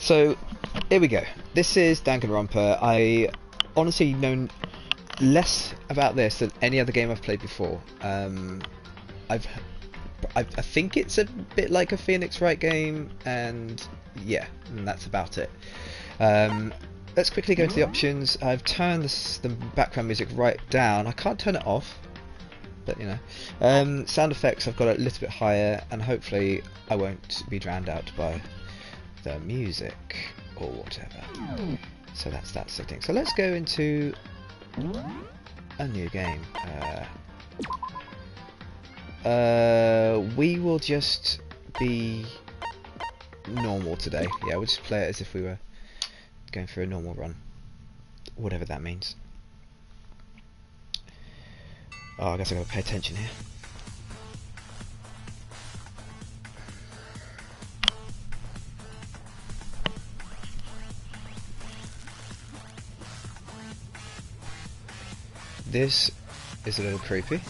So, here we go. This is Danganronpa. I honestly know less about this than any other game I've played before. I think it's a bit like a Phoenix Wright game, and yeah, and that's about it. Let's quickly go into the options. I've turned the background music right down. I can't turn it off, but you know. Sound effects I've got a little bit higher, and hopefully I won't be drowned out by the music or whatever. So that's that setting. So let's go into a new game. We will just be normal today. Yeah, we'll just play it as if we were going for a normal run, whatever that means. Oh, I guess I gotta pay attention here. This is a little creepy.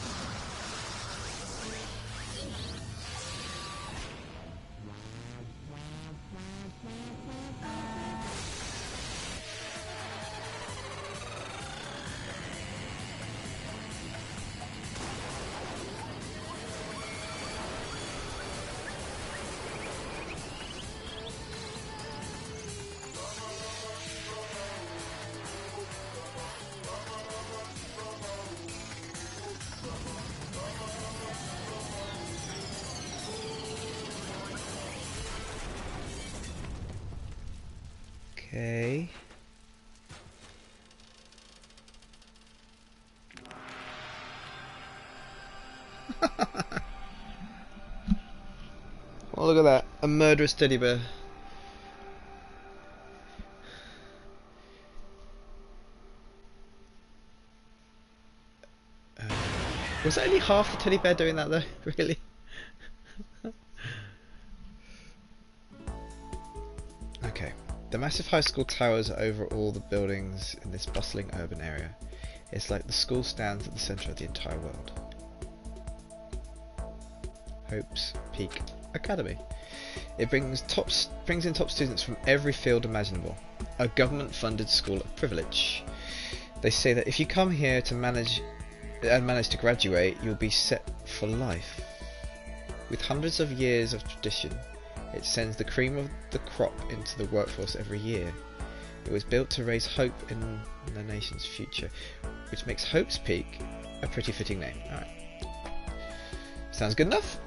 Okay. Oh, look at that. A murderous teddy bear. Was that only half the teddy bear doing that though? Really? Okay. The massive high school towers over all the buildings in this bustling urban area. It's like the school stands at the centre of the entire world. Hope's Peak Academy. It brings in top students from every field imaginable. A government-funded school of privilege. They say that if you come here to manage to graduate, you'll be set for life. With hundreds of years of tradition, it sends the cream of the crop into the workforce every year. It was built to raise hope in the nation's future, which makes Hope's Peak a pretty fitting name. Alright. Sounds good enough?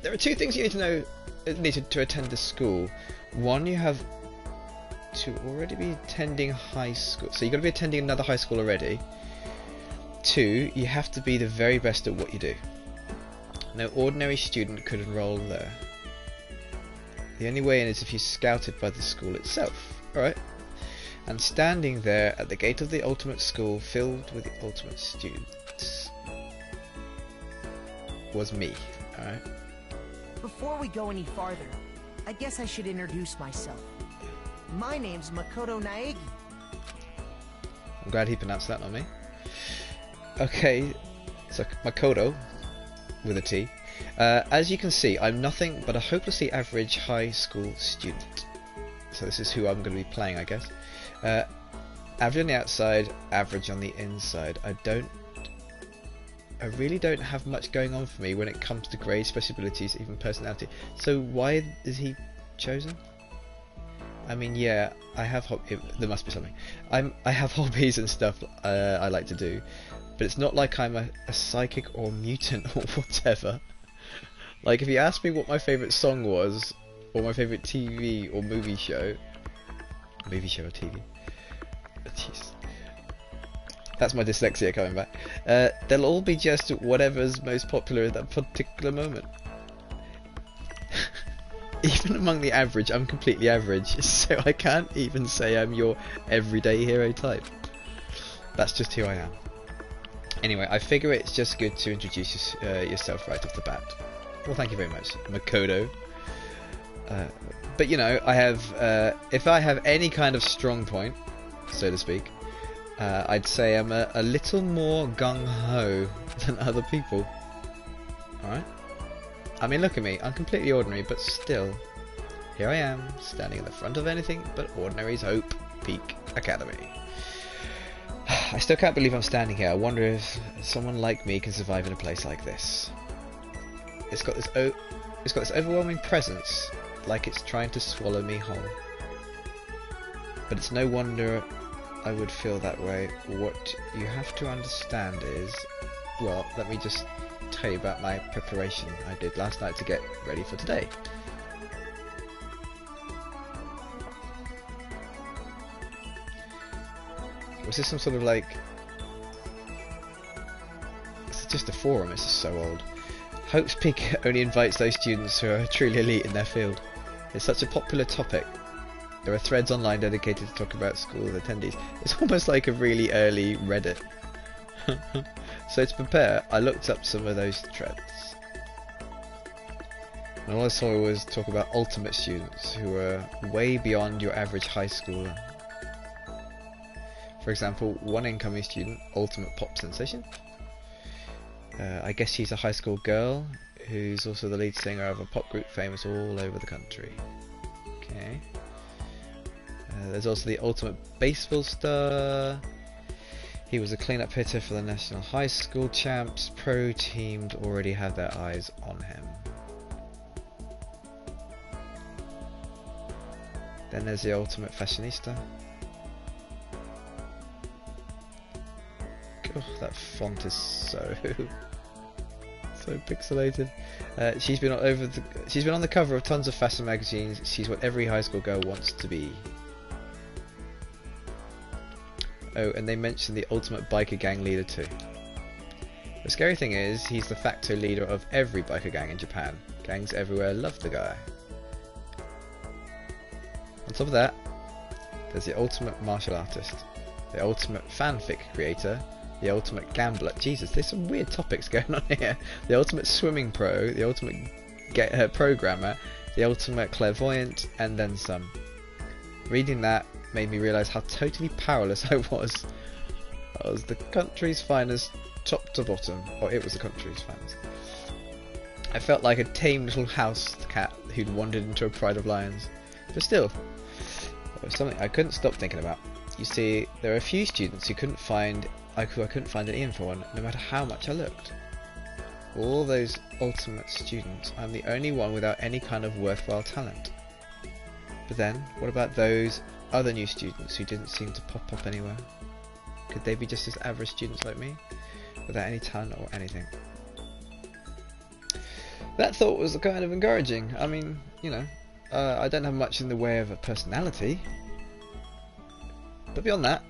There are two things you need to attend this school. One, you have to already be attending high school. So you've got to be attending another high school already. Two, you have to be the very best at what you do. No ordinary student could enroll there. The only way in is if you're scouted by the school itself. Alright? And standing there at the gate of the ultimate school filled with the ultimate students was me. Alright? Before we go any farther, I guess I should introduce myself. My name's Makoto Naegi. I'm glad he pronounced that, not me. Okay, so Makoto with a T. As you can see, I'm nothing but a hopelessly average high school student. So this is who I'm going to be playing, I guess. Average on the outside, average on the inside. I really don't have much going on for me when it comes to grades, special abilities, even personality. So why is he chosen? I mean, yeah, I have there must be something. I have hobbies and stuff I like to do, but it's not like I'm a psychic or mutant or whatever. Like, if you asked me what my favourite song was, or my favourite TV or movie show or TV, jeez, that's my dyslexia coming back. They'll all be just whatever's most popular at that particular moment. Even among the average, I'm completely average, so I can't even say I'm your everyday hero type. That's just who I am. Anyway, I figure it's just good to introduce yourself right off the bat. Well, thank you very much, Makoto. But you know, I have, if I have any kind of strong point, so to speak, I'd say I'm a little more gung-ho than other people. Alright? I mean, look at me, I'm completely ordinary, but still, here I am, standing in the front of anything but Ordinary's Hope Peak Academy. I still can't believe I'm standing here. I wonder if someone like me can survive in a place like this. It's got this overwhelming presence, like it's trying to swallow me whole. But it's no wonder I would feel that way. What you have to understand is, well, let me just tell you about my preparation I did last night to get ready for today. Was this some sort of like... It's just a forum, it's just so old. Hope's Peak only invites those students who are truly elite in their field. It's such a popular topic. There are threads online dedicated to talk about school attendees. It's almost like a really early Reddit. So to prepare, I looked up some of those threads. And all I saw was talk about ultimate students who are way beyond your average high schooler. For example, one incoming student, ultimate pop sensation. I guess she's a high school girl who's also the lead singer of a pop group famous all over the country. Okay. There's also the ultimate baseball star. He was a clean-up hitter for the national high school champs. Pro teams already have their eyes on him. Then there's the ultimate fashionista. Oh, that font is so pixelated. She's been on the cover of tons of fashion magazines. She's what every high school girl wants to be. Oh, and they mentioned the ultimate biker gang leader too. The scary thing is, he's the facto leader of every biker gang in Japan. Gangs everywhere love the guy. On top of that, there's the ultimate martial artist, the ultimate fanfic creator, the ultimate gambler. Jesus, there's some weird topics going on here. The ultimate swimming pro, the ultimate programmer, the ultimate clairvoyant, and then some. Reading that made me realise how totally powerless I was. I was the country's finest, top to bottom, or it was the country's finest. I felt like a tame little house cat who'd wandered into a pride of lions. But still, there was something I couldn't stop thinking about. You see, there are a few students who I couldn't find any info on, no matter how much I looked. All those ultimate students, I'm the only one without any kind of worthwhile talent. But then, what about those other new students who didn't seem to pop up anywhere? Could they be just as average students like me, without any talent or anything? That thought was kind of encouraging. I mean, you know, I don't have much in the way of a personality. But beyond that,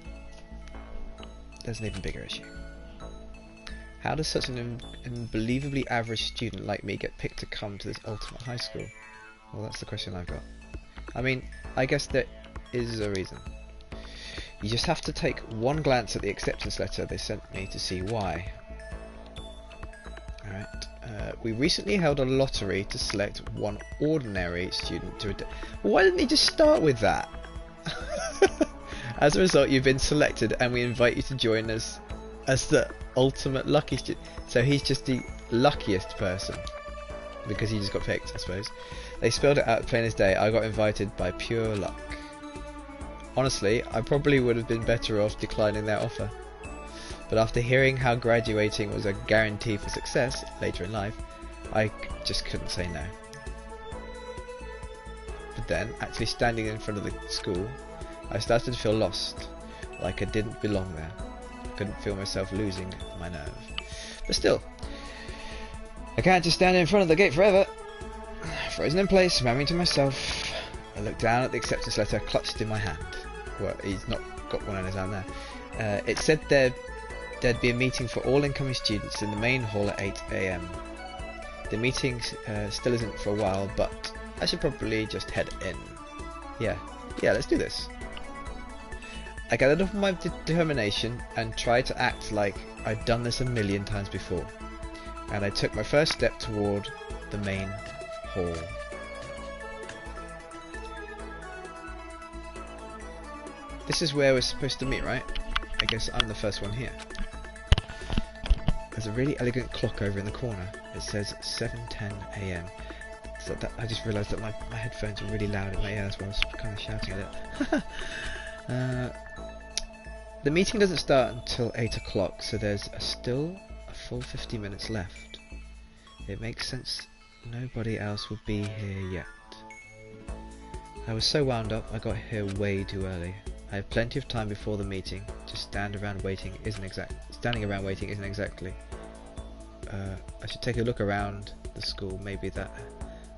there's an even bigger issue. How does such an unbelievably average student like me get picked to come to this ultimate high school? Well, that's the question I've got. I mean, I guess there is a reason. You just have to take one glance at the acceptance letter they sent me to see why. Alright, we recently held a lottery to select one ordinary student to why didn't he just start with that? As a result, you've been selected and we invite you to join us as the ultimate lucky student. So he's just the luckiest person because he just got picked, I suppose. They spelled it out plain as day. I got invited by pure luck. Honestly, I probably would have been better off declining their offer. But after hearing how graduating was a guarantee for success later in life, I just couldn't say no. But then, actually standing in front of the school, I started to feel lost, like I didn't belong there. I couldn't feel myself losing my nerve. But still, I can't just stand in front of the gate forever. Frozen in place, murmuring to myself, I looked down at the acceptance letter clutched in my hand. Well, he's not got one in his hand there. It said there'd be a meeting for all incoming students in the main hall at 8 AM. The meeting still isn't for a while, but I should probably just head in. Yeah, let's do this. I gathered up my determination and tried to act like I'd done this a million times before. And I took my first step toward the main hall. This is where we're supposed to meet, right? I guess I'm the first one here. There's a really elegant clock over in the corner. It says 7:10 AM. So I just realised that my headphones are really loud in my ear, that's why I was kind of shouting at it. The meeting doesn't start until 8 o'clock, so there's still a full 50 minutes left. It makes sense nobody else will be here yet. I was so wound up I got here way too early. I have plenty of time before the meeting. Just standing around waiting isn't exactly. I should take a look around the school. Maybe that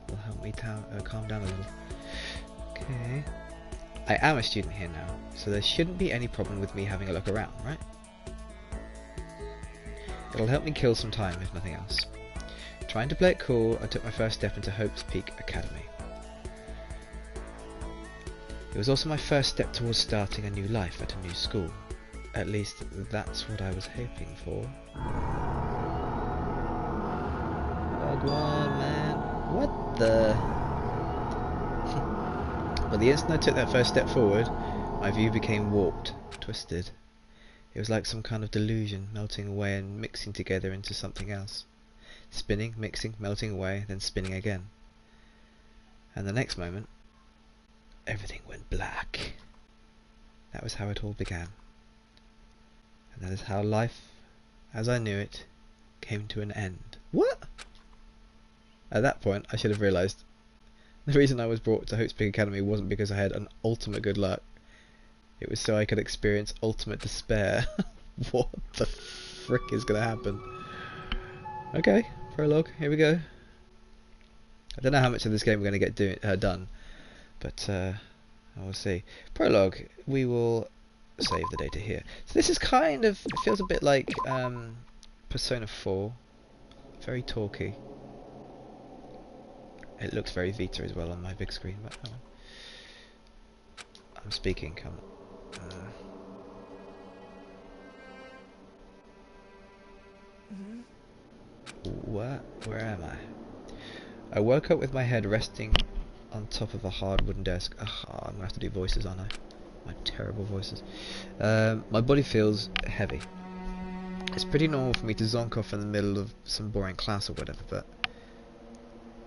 will help me calm down a little. Okay. I am a student here now, so there shouldn't be any problem with me having a look around, right? It'll help me kill some time, if nothing else. Trying to play it cool, I took my first step into Hope's Peak Academy. It was also my first step towards starting a new life at a new school. At least, that's what I was hoping for. Bhagwan, man. What the... But the instant I took that first step forward, my view became warped, twisted. It was like some kind of delusion, melting away and mixing together into something else. Spinning, mixing, melting away, then spinning again. And the next moment, everything went black. That was how it all began. And that is how life, as I knew it, came to an end. What? At that point, I should have realised the reason I was brought to Hope's Peak Academy wasn't because I had an ultimate good luck. It was so I could experience ultimate despair. What the frick is going to happen? Okay, prologue, here we go. I don't know how much of this game we're going to get done, but we'll see. Prologue, we will save the data here. So this is kind of, it feels a bit like Persona 4, very talky. It looks very Vita as well on my big screen, but I'm speaking, come on. Where am I? I woke up with my head resting on top of a hard wooden desk. Ugh, I'm gonna have to do voices, aren't I? My terrible voices. My body feels heavy. It's pretty normal for me to zonk off in the middle of some boring class or whatever, but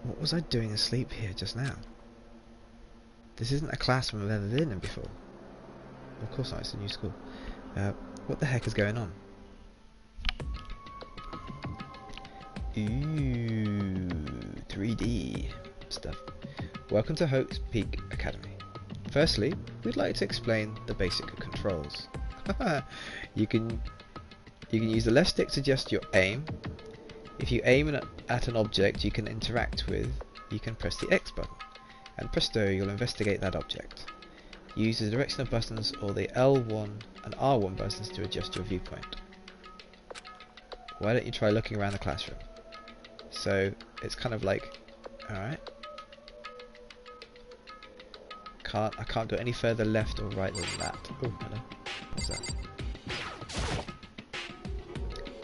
what was I doing asleep here just now? This isn't a classroom I've ever been in before. Of course not, it's a new school. What the heck is going on? Ooh, 3D stuff. Welcome to Hope's Peak Academy. Firstly, we'd like to explain the basic controls. You can use the left stick to adjust your aim. If you aim at an object you can interact with, you can press the X button, and presto, you'll investigate that object. Use the directional buttons or the L1 and R1 buttons to adjust your viewpoint. Why don't you try looking around the classroom? So it's kind of like, alright. I can't go any further left or right than that. Oh, hello. What's that?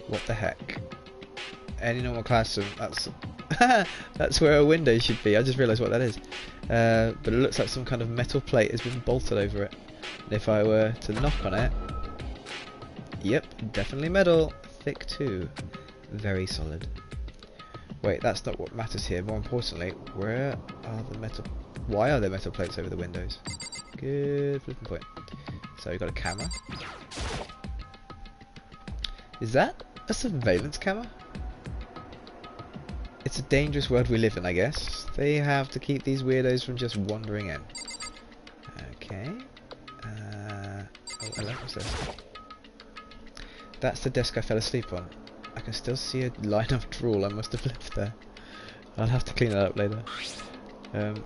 What the heck? Any normal classroom, that's that's where a window should be. I just realised what that is. But it looks like some kind of metal plate has been bolted over it. And if I were to knock on it, yep, definitely metal. Thick too. Very solid. Wait, that's not what matters here. More importantly, why are there metal plates over the windows? Good flipping point. So we've got a camera. Is that a surveillance camera? It's a dangerous world we live in, I guess. They have to keep these weirdos from just wandering in. Okay. Oh, hello, what's this? That's the desk I fell asleep on. I can still see a line of drool I must have left there. I'll have to clean that up later.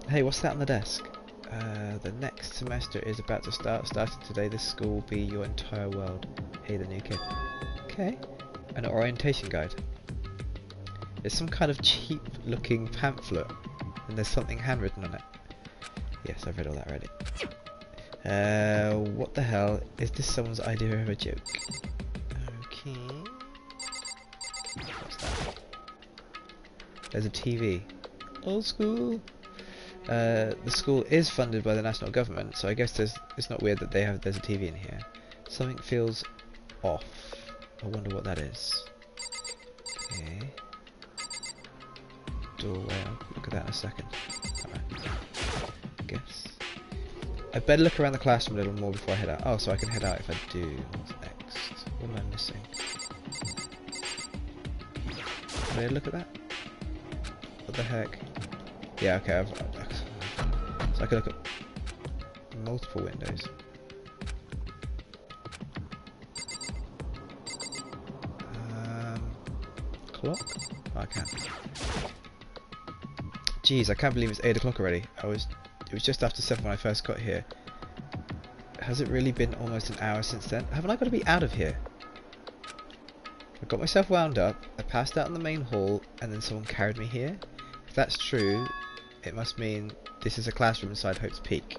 Hey, what's that on the desk? The next semester is about to start. Starting today, this school will be your entire world. Hey, the new kid. Okay. An orientation guide. It's some kind of cheap looking pamphlet, and there's something handwritten on it. Yes, I've read all that already. What the hell? Is this someone's idea of a joke? Okay. What's that? There's a TV. Old school. The school is funded by the national government, so I guess it's not weird that there's a TV in here. Something feels off. I wonder what that is. Okay. Doorway. look at that in a second. Alright. I guess. I better look around the classroom a little more before I head out. Oh, so I can head out if I do. What's next? What am I missing? Did I look at that? What the heck? Yeah, okay. So I can look at multiple windows. Clock? Oh, I can. Jeez, I can't believe it's 8 o'clock already. It was just after 7 when I first got here. Has it really been almost an hour since then? Haven't I got to be out of here? I got myself wound up, I passed out in the main hall, and then someone carried me here? If that's true, it must mean this is a classroom inside Hope's Peak.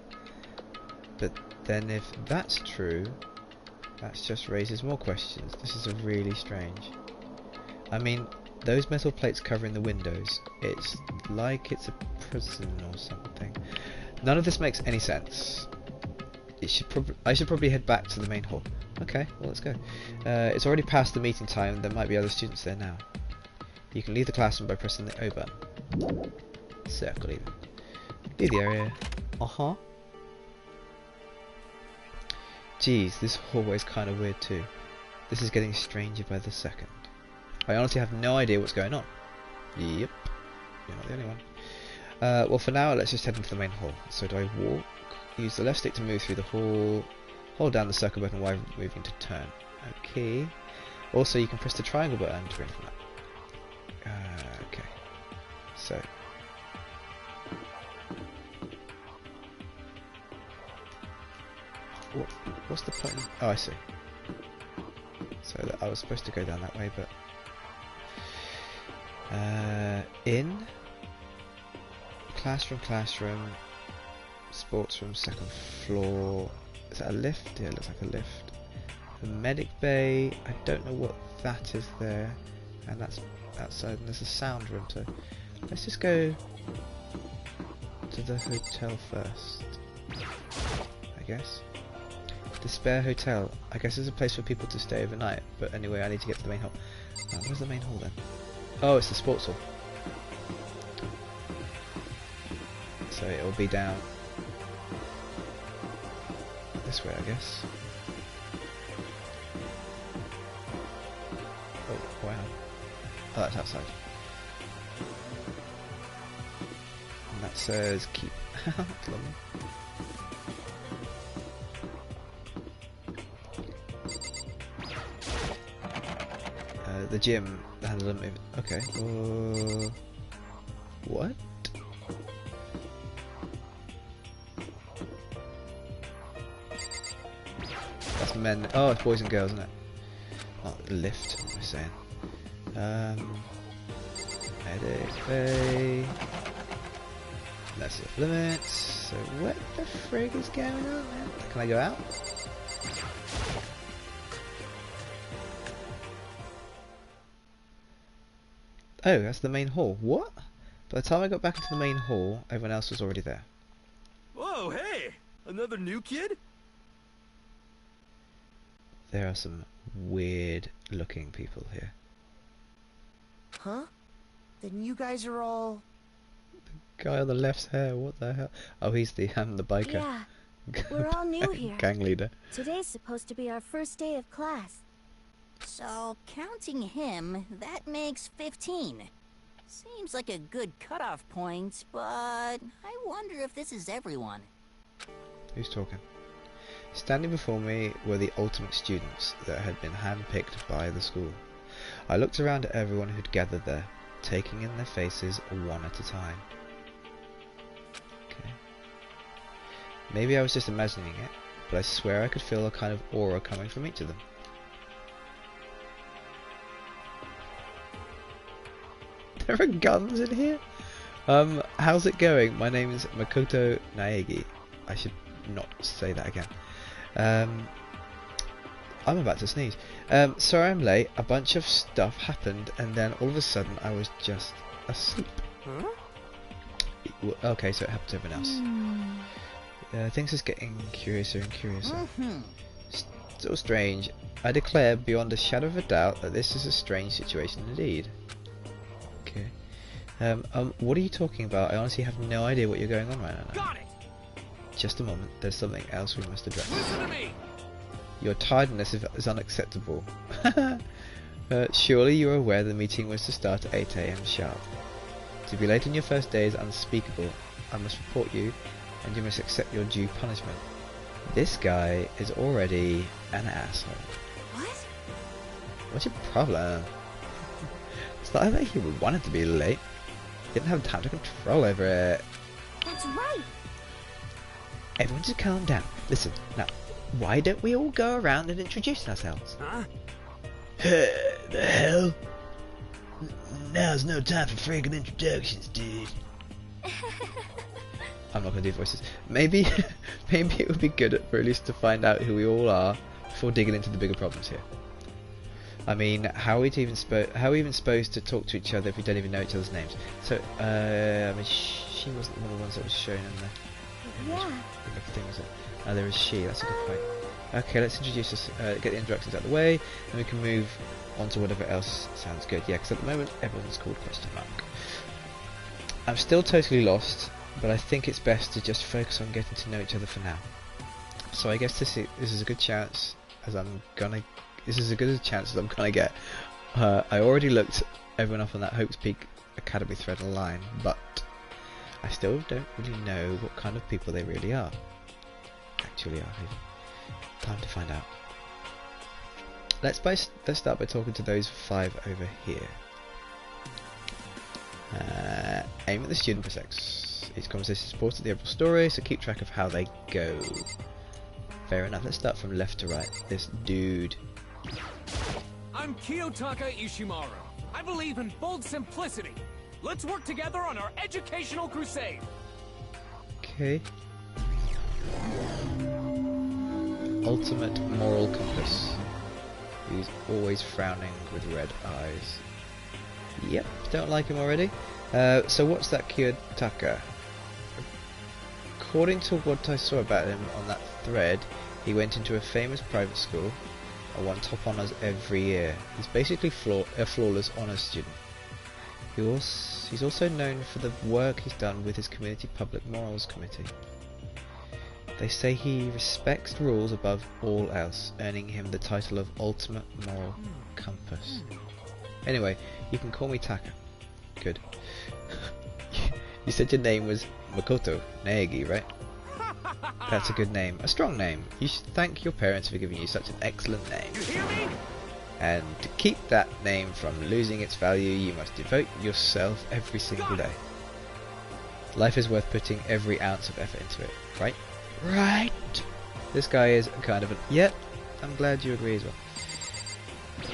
But then if that's true, that just raises more questions. This is really strange. I mean, those metal plates covering the windows, it's like it's a prison or something. None of this makes any sense. I should probably head back to the main hall. Okay, well, let's go. It's already past the meeting time, there might be other students there now. You can leave the classroom by pressing the O button. Circle even. Leave the area. Uh-huh. Geez, this hallway's kind of weird too. This is getting stranger by the second. I honestly have no idea what's going on. Yep, you're not the only one. Well, for now, let's just head into the main hall. So do I walk? Use the left stick to move through the hall. Hold down the circle button while moving to turn. Okay. Also, you can press the triangle button to bring from that. Okay. So. What's the point? Oh, I see. So that I was supposed to go down that way, but in classroom, sports room, second floor. Is that a lift? Yeah, it looks like a lift. The medic bay. I don't know what that is there, and that's outside. And there's a sound room. So let's just go to the hotel first. I guess. The spare hotel. I guess it's a place for people to stay overnight. But anyway, I need to get to the main hall. Where's the main hall then? Oh, it's the sports hall. So it will be down this way, I guess. Oh, wow. Oh, that's outside. And that says keep out. The gym handle them. Okay. What? That's men. Oh, it's boys and girls, isn't it? Oh, lift. What am I saying? Medic bay. That's off limits. So what the frig is going on, man? Can I go out? Oh, that's the main hall. What? By the time I got back into the main hall, everyone else was already there. Whoa, hey! Another new kid? There are some weird looking people here. Huh? Then you guys are all... Guy on the left's hair, what the hell? Oh, he's the biker. Yeah, we're all new here. Gang leader. Today's supposed to be our first day of class. So, counting him, that makes 15. Seems like a good cutoff point, but I wonder if this is everyone. Who's talking? Standing before me were the ultimate students that had been handpicked by the school. I looked around at everyone who'd gathered there, taking in their faces one at a time. Okay. Maybe I was just imagining it, but I swear I could feel a kind of aura coming from each of them. There are guns in here? How's it going? My name is Makoto Naegi. I should not say that again. I'm about to sneeze. Sorry I'm late. A bunch of stuff happened and then all of a sudden I was just asleep. Huh? Okay, so it happened to everyone else. Things is getting curiouser and curiouser. Still strange. I declare beyond a shadow of a doubt that this is a strange situation indeed. Okay. What are you talking about? I honestly have no idea what you're going on right now. Got it. Just a moment, there's something else we must address. Listen to me. Your tiredness is unacceptable. Surely you're aware the meeting was to start at 8 AM sharp. To be late on your first day is unspeakable. I must report you, and you must accept your due punishment. This guy is already an asshole. What? What's your problem? It's not like he wanted to be late. He didn't have time to control over it. That's right. Everyone just calm down. Listen, now, why don't we all go around and introduce ourselves? Huh? The hell? Now's no time for friggin' introductions, dude. I'm not gonna do voices. Maybe it would be good for at least to find out who we all are before digging into the bigger problems here. I mean, how are we even supposed to talk to each other if we don't even know each other's names? So, I mean, she wasn't one of the ones that was shown in the Yeah. thing, was it? Oh, there is she. That's a good point. Okay, let's introduce us, get the introductions out of the way, and we can move on to whatever else sounds good. Yeah, because at the moment everyone's called question mark. I'm still totally lost, but I think it's best to just focus on getting to know each other for now. So I guess this is a good chance, as I'm gonna. This is as good a chance as I'm gonna get. I already looked everyone up on that Hope's Peak Academy thread online, but I still don't really know what kind of people they really are. Actually, are they? Time to find out. Let's start by talking to those 5 over here. Aim at the student for sex. Each conversation supports the overall story, so keep track of how they go. Fair enough. Let's start from left to right. This dude. I'm Kiyotaka Ishimaru. I believe in bold simplicity. Let's work together on our educational crusade. Okay. Ultimate moral compass. He's always frowning with red eyes. Yep, don't like him already. So what's that Kiyotaka? According to what I saw about him on that thread, he went into a famous private school and won top honours every year. He's basically a flawless honours student. He's also known for the work he's done with his community public morals committee. They say he respects rules above all else, earning him the title of Ultimate Moral Compass. Anyway, you can call me Taka. Good. You said your name was Makoto Naegi, right? That's a good name. A strong name. You should thank your parents for giving you such an excellent name. You hear me? And to keep that name from losing its value, you must devote yourself every single day. Life is worth putting every ounce of effort into it, right? Right! This guy is kind of an... Yep, I'm glad you agree as well.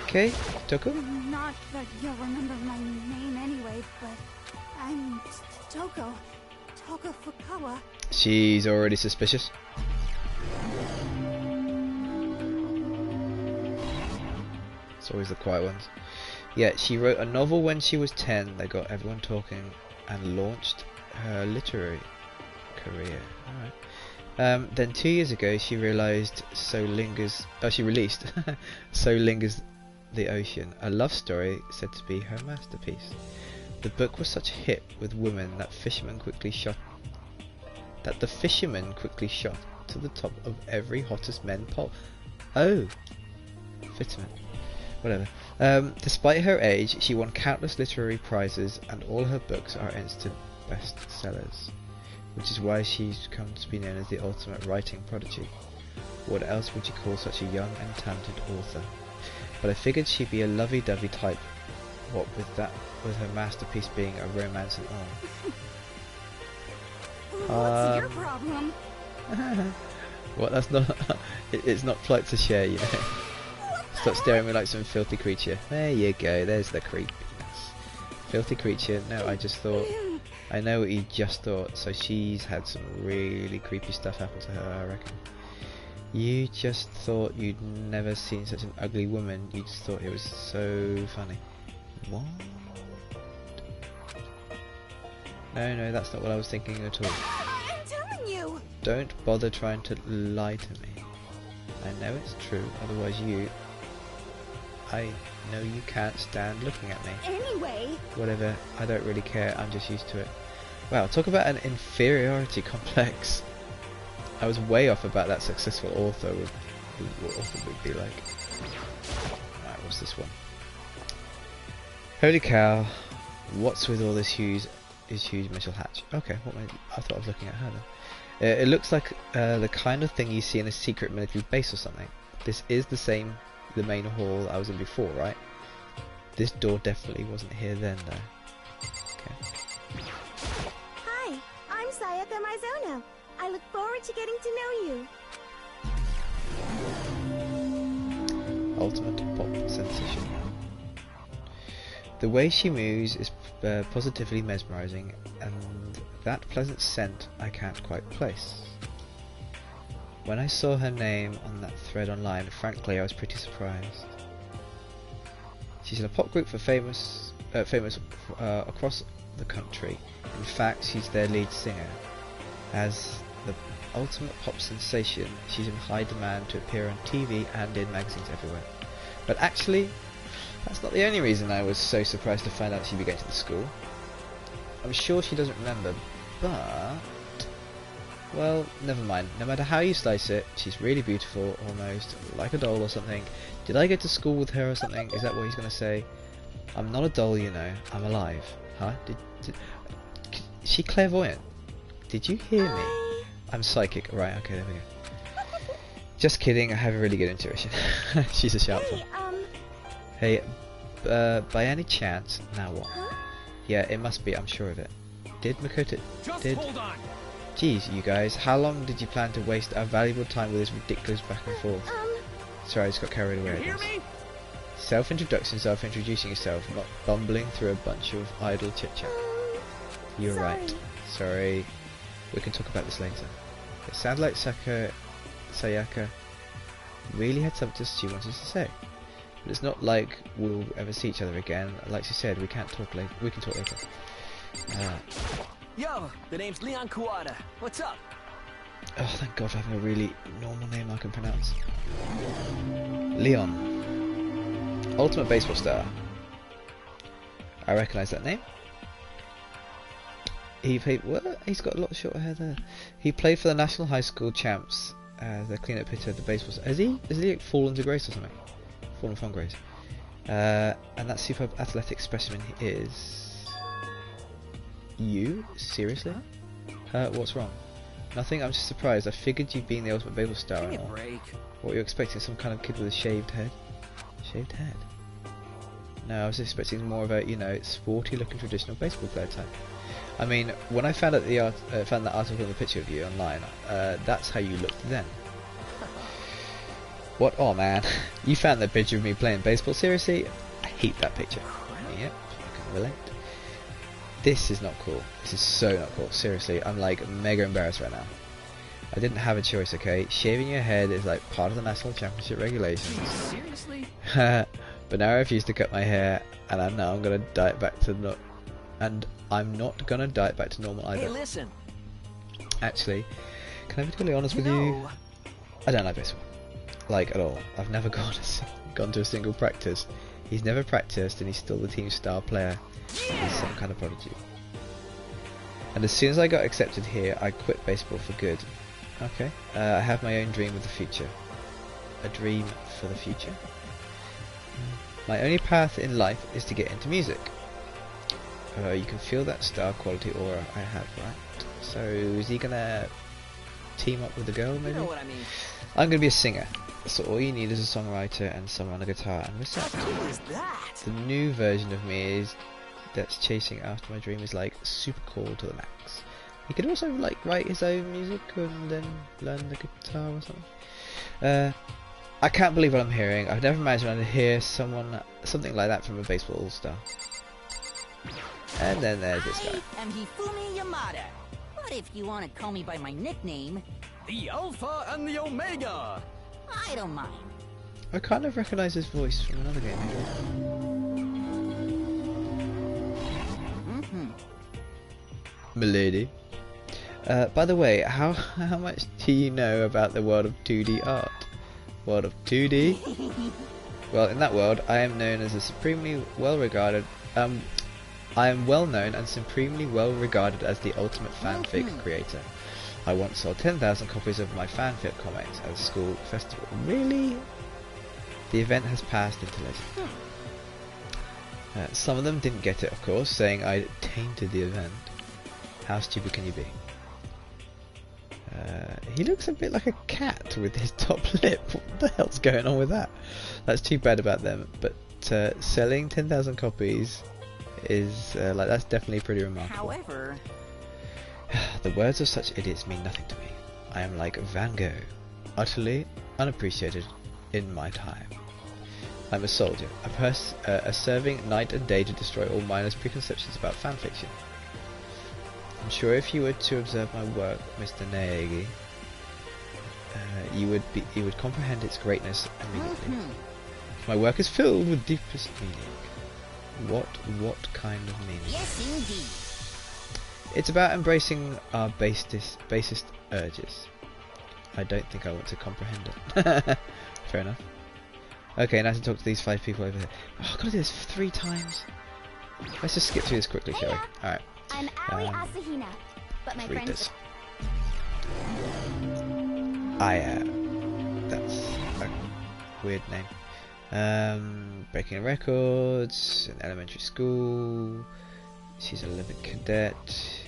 Okay, Toko? Not that you'll remember my name anyway, but I'm Toko. Toko Fukawa. She's already suspicious. It's always the quiet ones. Yeah, she wrote a novel when she was 10 that got everyone talking and launched her literary career. Alright. Then 2 years ago she realised she released So Lingers the Ocean, a love story said to be her masterpiece. The book was such a hit with women that the fisherman quickly shot to the top of every hottest men poll. Oh, vitamin. Whatever. Despite her age, she won countless literary prizes, and all her books are instant bestsellers, which is why she's come to be known as the ultimate writing prodigy. What else would you call such a young and talented author? But I figured she'd be a lovey-dovey type. What with her masterpiece being a romance and all. What's your problem? What? That's not. It's not polite to share, you know. Stop staring at me like some filthy creature. There you go. There's the creepiness. Filthy creature. No, I just thought. I know what you just thought. So she's had some really creepy stuff happen to her, I reckon. You just thought you'd never seen such an ugly woman. You just thought it was so funny. What? No, that's not what I was thinking at all. I'm telling you. Don't bother trying to lie to me. I know it's true, otherwise you... I know you can't stand looking at me. Anyway, Whatever, I don't really care, I'm just used to it. Wow, talk about an inferiority complex. I was way off about that successful author would, what author would be like. Alright, what's this one? Holy cow, what's with all this huge metal hatch? Okay, I thought I was looking at her then. It looks like the kind of thing you see in a secret military base or something. This is the main hall I was in before, right? This door definitely wasn't here then though. Okay. hi, I'm Sayaka Mizono. I look forward to getting to know you. Ultimate pop sensation. The way she moves is positively mesmerizing, and that pleasant scent I can't quite place. When I saw her name on that thread online, frankly I was pretty surprised. She's in a pop group for famous across the country. In fact, she's their lead singer. As the ultimate pop sensation, she's in high demand to appear on TV and in magazines everywhere. But actually, that's not the only reason I was so surprised to find out she'd be going to the school. I'm sure she doesn't remember, but... well, never mind. No matter how you slice it, she's really beautiful, almost like a doll or something. Did I go to school with her or something? Is that what he's going to say? I'm not a doll, you know. I'm alive. Huh? Is she clairvoyant? Did you hear me? I'm psychic. Right, okay, there we go. Just kidding, I have a really good intuition. She's a sharp one. Hey, by any chance, now what? Yeah, it must be, I'm sure of it. Did Makoto... Hold on. Geez, you guys, how long did you plan to waste our valuable time with this ridiculous back and forth? Sorry, I just got carried away. You hear me? Self-introduction, self-introducing yourself, not bumbling through a bunch of idle chit-chat. You're right. Sorry. We can talk about this later. It sounds like Sayaka really had something she wanted to say. But it's not like we'll ever see each other again. Like she said, we can't talk later. We can talk later. Yo, the name's Leon Kuwata. What's up? Oh, thank God for having a really normal name I can pronounce. Leon. Ultimate baseball star. I recognise that name. He played... what? He's got a lot of shorter hair there. He played for the National High School Champs as the clean-up hitter of the baseball star. Has he like, fallen to grace or something? Fallen from grace. And that superb athletic specimen is... you? Seriously? What's wrong? Nothing, I'm just surprised. I figured you'd been the ultimate baseball star. Give me a break. What, you're expecting some kind of kid with a shaved head? Shaved head? No, I was expecting more of a, you know, sporty looking traditional baseball player type. I mean, when I found out found that article and the picture of you online, that's how you looked then. What? Oh man, you found that picture of me playing baseball? Seriously? I hate that picture. Yep, I can relate. This is not cool. This is so not cool. Seriously, I'm like mega embarrassed right now. I didn't have a choice, okay? Shaving your head is like part of the national championship regulations. Seriously? But now I refuse to cut my hair, and I'm gonna dye it back to I'm not gonna dye it back to normal either. Hey, listen. Actually, can I be totally honest with you? I don't like baseball, like at all. I've never gone to a single practice. He's never practiced, and he's still the team's star player. He's some kind of prodigy. And as soon as I got accepted here, I quit baseball for good. Okay. I have my own dream of the future. A dream for the future. My only path in life is to get into music. You can feel that star quality aura I have, right? So is he gonna team up with a girl, maybe? You know what I mean. I'm gonna be a singer. So all you need is a songwriter and someone on a guitar, and we're set. How cool is that? The new version of me that's chasing after my dream is like super cool to the max. He could also like write his own music and then learn the guitar or something. I can't believe what I'm hearing. I've never imagined I'd hear something like that from a baseball star. And then there's this guy. I am Hifumi Yamada. But if you want to call me by my nickname, The Alpha and the Omega! I don't mind. I kind of recognise his voice from another game. Milady. By the way, how much do you know about the world of 2D art? World of 2D? Well, in that world, I am known as a supremely well-regarded. I am well known and supremely well regarded as the ultimate fanfic creator. I once sold 10,000 copies of my fanfic comics at a school festival. Really? The event has passed into legend. Some of them didn't get it, of course, saying I tainted the event. How stupid can you be? He looks a bit like a cat with his top lip. What the hell's going on with that? That's too bad about them. But selling 10,000 copies is like, that's definitely pretty remarkable. However, the words of such idiots mean nothing to me. I am like Van Gogh, utterly unappreciated in my time. I'm a soldier, a serving night and day to destroy all mindless preconceptions about fanfiction. I'm sure if you were to observe my work, Mr. Naegi, you would comprehend its greatness immediately. My work is filled with deepest meaning. What kind of meaning? yes indeed. It's about embracing our basest urges. I don't think I want to comprehend it. Fair enough. Okay, now to talk to these 5 people over here. Oh, I've got to do this 3 times. Let's just skip through this quickly, shall we? Alright. I'm Aoi Asahina, but my Read friends. this. That's a weird name. Breaking records in elementary school. She's an Olympic cadet.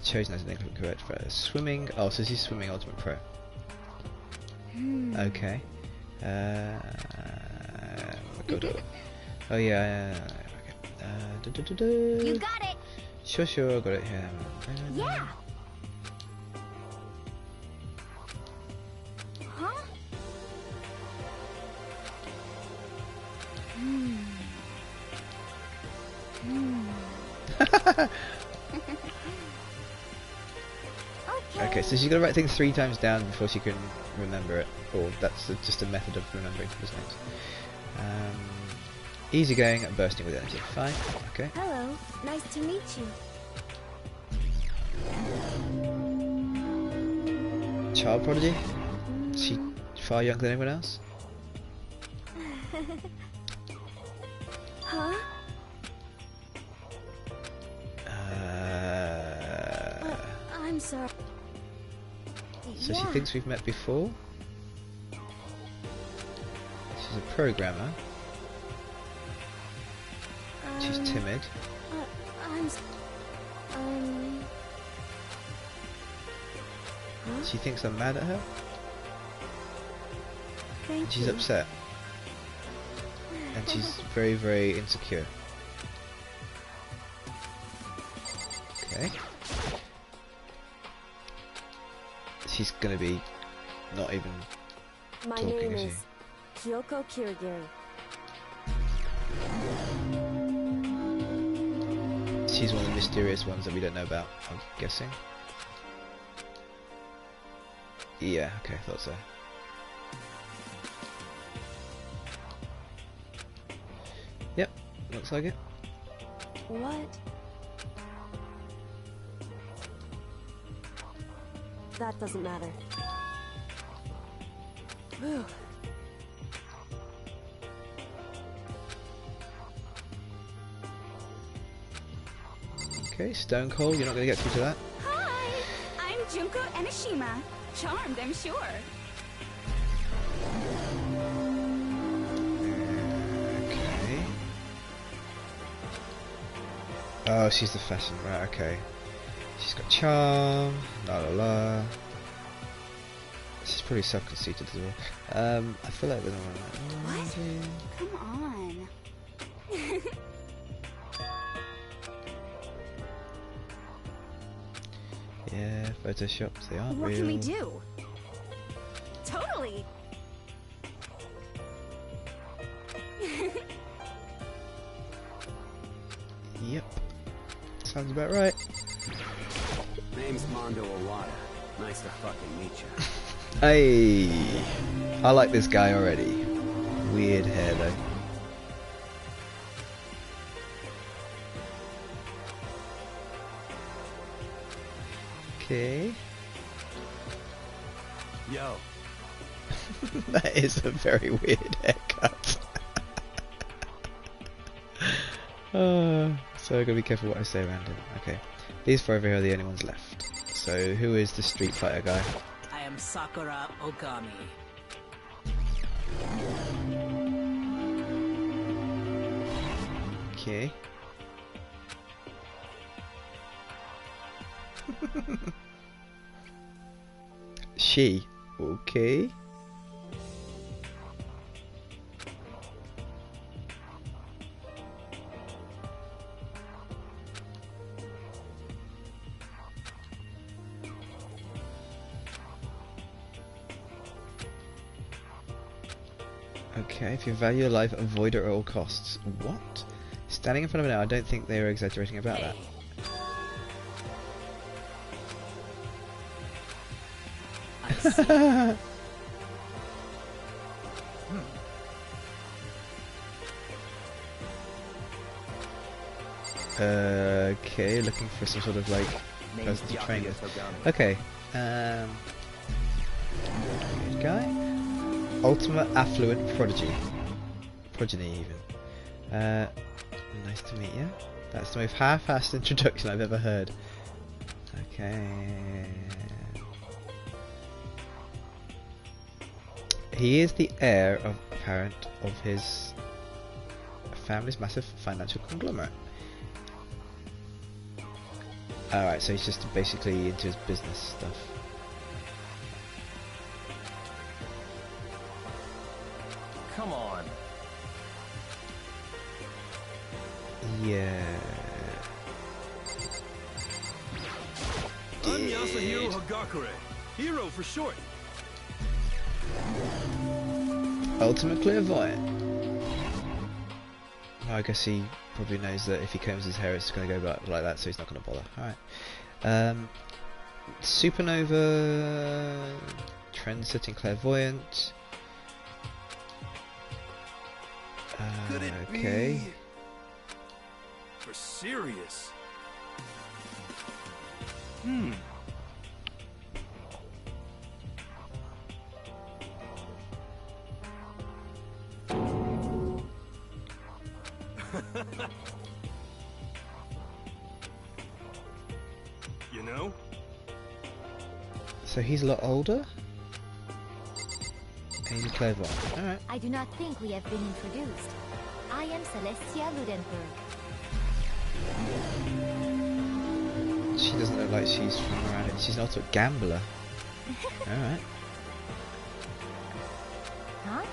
Chosen as an Olympic cadet for swimming. Oh, so she's swimming ultimate pro. Okay. Oh yeah. Okay. You got it. Sure, I got it here. Yeah. Huh? Okay, so she's got to write things 3 times down before she can remember it, or that's just a method of remembering people's names. Easygoing and bursting with energy. Fine. Okay. Hello. Nice to meet you. Child prodigy? Is she far younger than anyone else? Huh? I'm sorry. So she thinks we've met before? She's a programmer. She's timid. She thinks I'm mad at her. Thank She's you. upset. And she's very, very insecure. Okay. She's gonna be not even My talking, name is is Kyoko Kirigiri. she? She's one of the mysterious ones that we don't know about, I'm guessing. Yeah, okay, I thought so. Yep, looks like it. What? That doesn't matter. Whew. Okay, Stone Cold, you're not going to get through to that. Hi, I'm Junko Enoshima. Charmed, I'm sure. Okay. Oh, she's the fashion, right, okay. She's got charm, la la la. She's pretty self-conceited as well. I feel like there's What? Come on. Yeah, photoshops, they aren't What real. can we do? Totally. Yep. Sounds about right. Name's Mondo Owada. Nice to fucking meet you. Hey, I like this guy already. Weird hair though. Okay. Yo. That is a very weird haircut. So I gotta be careful what I say around him. Okay, these four over here are the only ones left. So who is the Street Fighter guy? I am Sakura Okami. Okay. She. Okay. Okay, if you value your life, avoid it at all costs. What? Standing in front of it now, I don't think they were exaggerating about that. I see. Okay, looking for some sort of like person to train with. Okay, good guy. Ultimate affluent prodigy. Progeny even. Nice to meet you. That's the most half-assed introduction I've ever heard. Okay. He is the heir apparent of his family's massive financial conglomerate. Alright, so he's just basically into his business stuff. Come on. Yeah. I'm Yasuhiro Hagakure. Hero for short. Ultimate clairvoyant. Oh, I guess he probably knows that if he combs his hair it's going to go back like that, so he's not going to bother. Alright. Supernova. Trend-setting clairvoyant. Could it Okay. be for serious? You know? So he's a lot older? And he's a clairvoyant. Alright. I do not think we have been introduced. I am Celestia Ludenberg. She doesn't look like she's from around it. She's an ultimate gambler. Alright. Huh?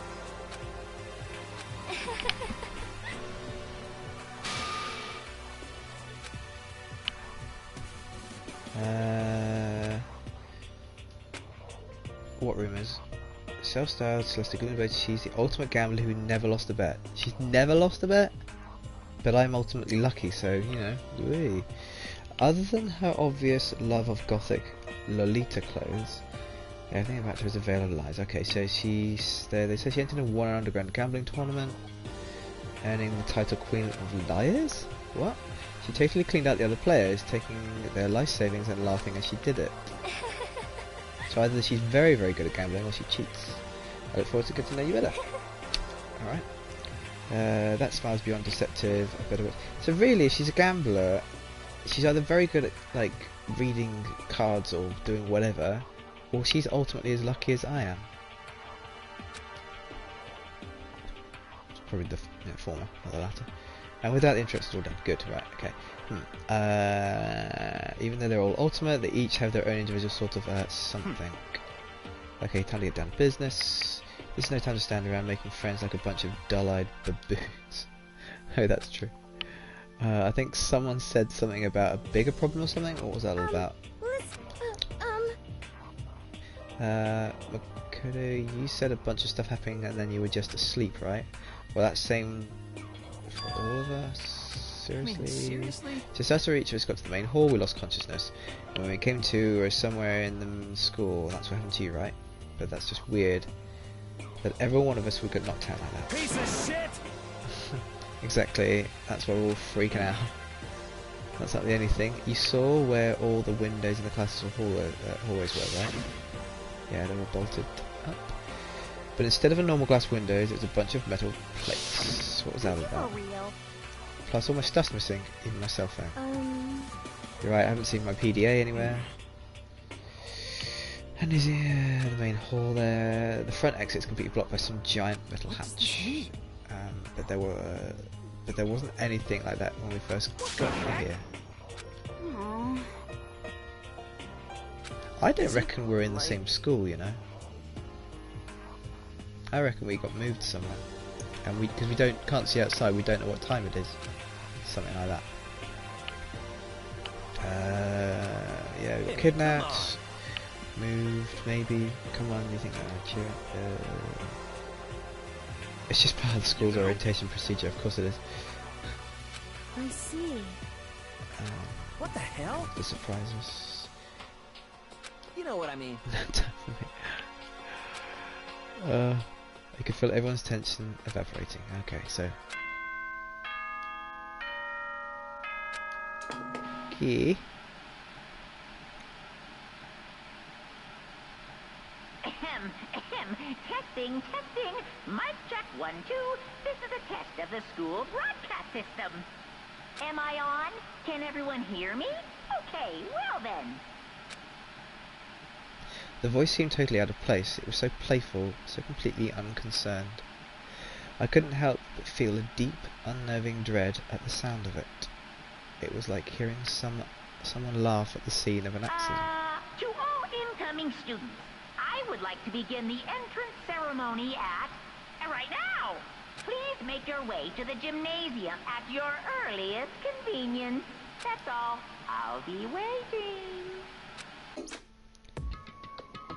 What rumours? Self-styled Celestia Gutenberg, she's the ultimate gambler who never lost a bet. She's never lost a bet? But I'm ultimately lucky, so, you know, whee. Other than her obvious love of gothic Lolita clothes, everything about her is a veil of lies. Okay, so she's there. They say she entered a one underground gambling tournament, earning the title Queen of Liars? What? She totally cleaned out the other players, taking their life savings and laughing as she did it. So either she's very, very good at gambling or she cheats. I look forward to getting to know you better. Alright. That smile's beyond deceptive. So really, if she's a gambler, she's either very good at like reading cards or doing whatever, or she's ultimately as lucky as I am. It's probably the former, not the latter. And with that, interest is all done. Good, right, okay. Even though they're all ultimate, they each have their own individual sort of something. Okay, time to get down to business. This is no time to stand around making friends like a bunch of dull-eyed baboons. Oh, that's true. I think someone said something about a bigger problem or something. What was that all about? Makoto, you said a bunch of stuff happening and then you were just asleep, right? Well, that's same for all of us. Seriously? Seriously? Just after each of us got to the main hall, we lost consciousness. And when we came to, we were somewhere in the school. That's what happened to you, right? But that's just weird that every one of us would get knocked out like that. Piece of shit! Exactly. That's why we're all freaking out. That's not the only thing. You saw where all the windows in the classes or hallways were, right? Yeah, they were bolted up. But instead of a normal glass windows, it was a bunch of metal plates. What was that about? For real. Plus all my stuff's missing, even my cell phone. You're right, I haven't seen my PDA anywhere. And is here the main hall there. The front exit's completely blocked by some giant metal hatch. But there wasn't anything like that when we first got here. Aww. I don't reckon we're in the same school, you know. I reckon we got moved somewhere, and because we can't see outside, we don't know what time it is. Something like that. Yeah, we got kidnapped, moved, maybe. Come on, you think? Cheer up. It's just part of the school's orientation procedure. Of course it is. I see. What the hell? To surprise us. You know what I mean. You could feel everyone's tension evaporating. Okay, so. Key. Ahem, ahem. Testing, testing. Mic check 1, 2. This is a test of the school broadcast system. Am I on? Can everyone hear me? Okay, well then. The voice seemed totally out of place. It was so playful, so completely unconcerned. I couldn't help but feel a deep, unnerving dread at the sound of it. It was like hearing someone laugh at the scene of an accident. To all incoming students, I would like to begin the entrance ceremony at... right now! Please make your way to the gymnasium at your earliest convenience. That's all. I'll be waiting.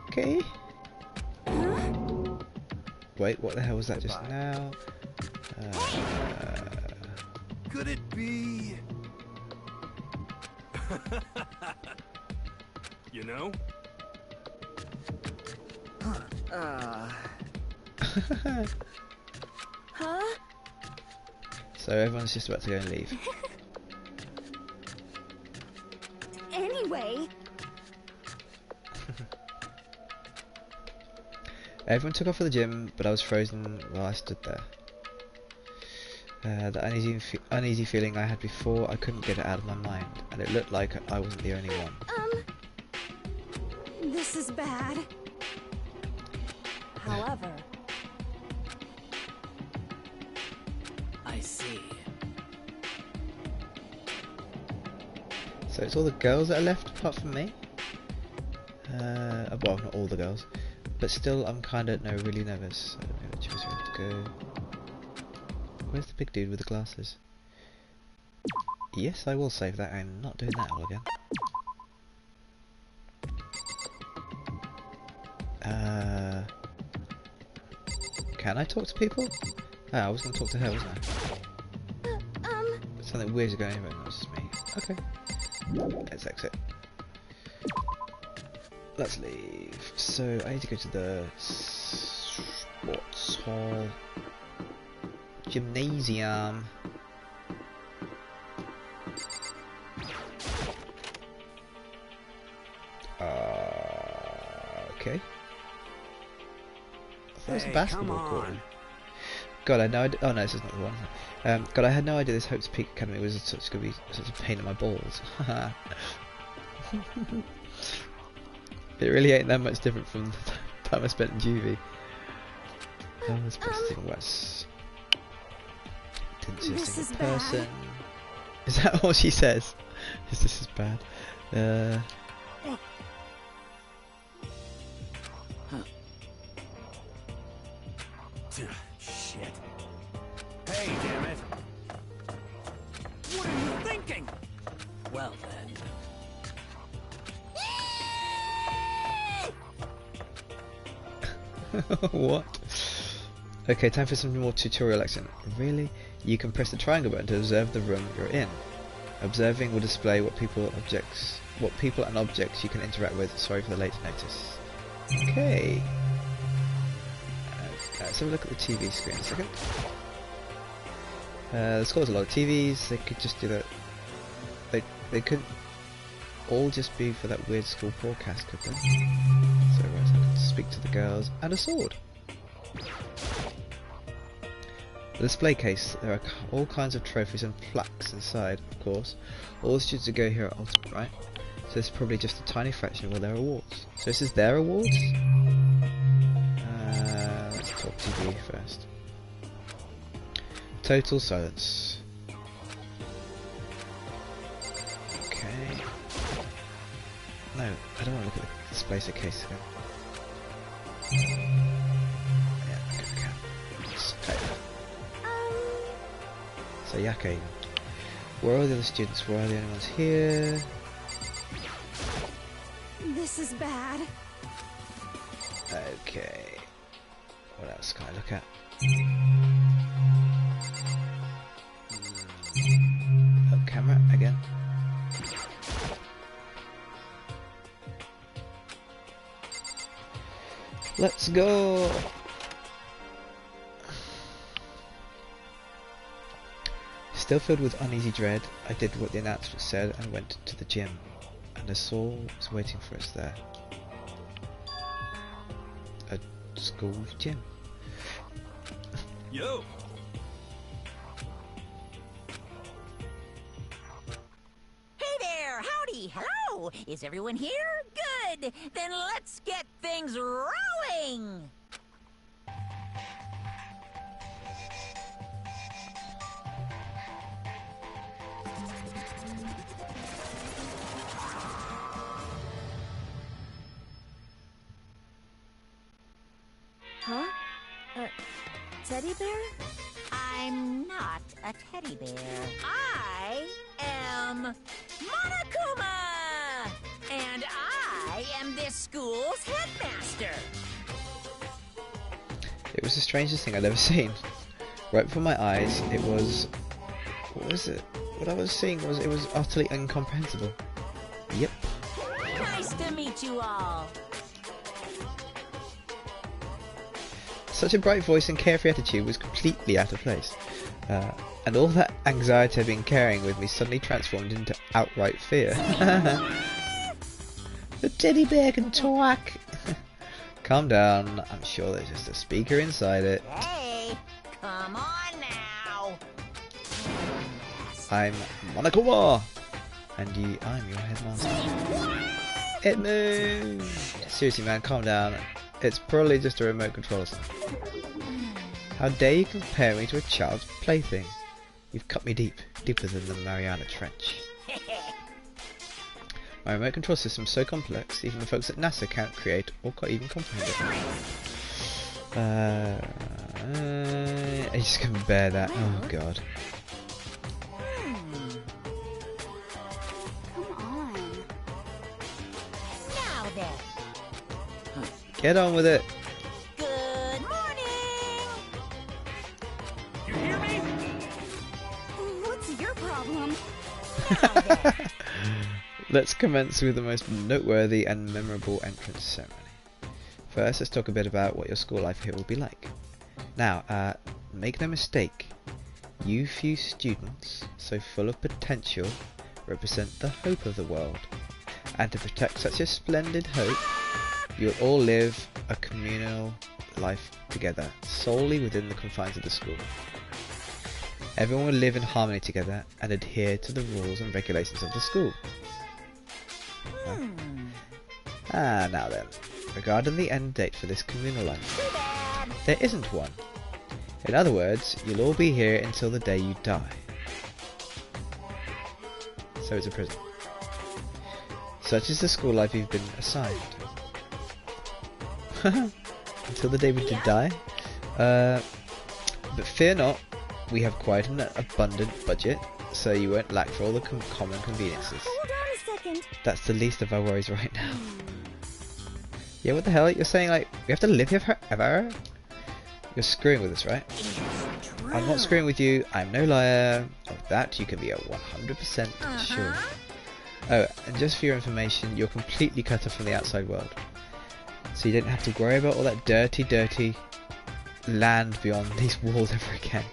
Okay. Wait, what the hell was that just now? Could it be? You know? Huh? So everyone's just about to go and leave. Anyway, Everyone took off for the gym, but I was frozen while I stood there. The uneasy feeling I had before, I couldn't get it out of my mind, and it looked like I wasn't the only one. this is bad. However, I see. So it's all the girls that are left, apart from me? Well, not all the girls. But still, I'm kinda really nervous. I don't know which way to go. Where's the big dude with the glasses? Yes, I will save that. I'm not doing that all again. Can I talk to people? I was going to talk to her, wasn't I? But something weird's going on, that's just me. Okay. Let's exit. Let's leave. So, I need to go to the sports hall. Gymnasium. Okay. I thought it was a basketball court. God, I had no idea. Oh no, this is not the one. God, I had no idea this Hope's Peak Academy was going to be such a pain in my balls. It really ain't that much different from the time I spent in juvie. Oh, this place is even worse. Didn't see a This single is bad. person. Is that all she says? Is this is bad? Shit. Hey, damn it. What are you thinking? Well then. What? Okay, time for some more tutorial action. Really? You can press the triangle button to observe the room you're in. Observing will display what people and objects you can interact with. Sorry for the late notice. Okay. Let's have a look at the TV screen a second. The school has a lot of TVs. They could just do that. They couldn't all just be for that weird school broadcast, could they? So right, so I can speak to the girls and a sword. The display case, there are all kinds of trophies and plaques inside, of course. All the students who go here are ultimate, right? So this is probably just a tiny fraction of all their awards. So this is their awards? Let's talk TV first. Total silence. Okay. No, I don't want to look at the display case again. Yeah, okay, we can. So Yaka, where are the other students? Where are the only ones here? This is bad. Okay. What else can I look at? Oh, camera again. Let's go. Still filled with uneasy dread, I did what the announcement said and went to the gym. And I saw was waiting for us there. A school gym. Yo! Hey there! Howdy! Hello! Is everyone here? Good! Then let's get things rolling! Huh? Teddy bear? I'm not a teddy bear. I am Monokuma! And I am this school's headmaster. It was the strangest thing I'd ever seen. Right before my eyes, it was... What was it? What I was seeing was, it was utterly incomprehensible. Yep. Nice to meet you all. Such a bright voice and carefree attitude was completely out of place. And all that anxiety I'd been carrying with me suddenly transformed into outright fear. The teddy bear can talk! Calm down, I'm sure there's just a speaker inside it. Hey, come on now. I'm Monokuma! And I'm your headmaster. It moved! Seriously man, calm down. It's probably just a remote control or something. How dare you compare me to a child's plaything? You've cut me deep, deeper than the Mariana Trench. My remote control system's so complex, even the folks at NASA can't create or can't even comprehend it. I just couldn't bear that. Oh god. Come on. Now then. Get on with it. Good morning. You hear me? What's your problem? Now then. Let's commence with the most noteworthy and memorable entrance ceremony. First, let's talk a bit about what your school life here will be like. Now, make no mistake, you few students, so full of potential, represent the hope of the world. And to protect such a splendid hope, you'll all live a communal life together, solely within the confines of the school. Everyone will live in harmony together and adhere to the rules and regulations of the school. Now then, regarding the end date for this communal life, there isn't one. In other words, you'll all be here until the day you die. So it's a prison. Such is the school life you've been assigned. Until the day we did die? But fear not, we have quite an abundant budget, so you won't lack for all the common conveniences. Hold on a second. That's the least of our worries right now. Yeah, what the hell? You're saying, like, we have to live here forever? You're screwing with us, right? I'm not screwing with you. I'm no liar. Of that, you can be 100% sure. Oh, and just for your information, you're completely cut off from the outside world. So you don't have to worry about all that dirty, dirty land beyond these walls ever again.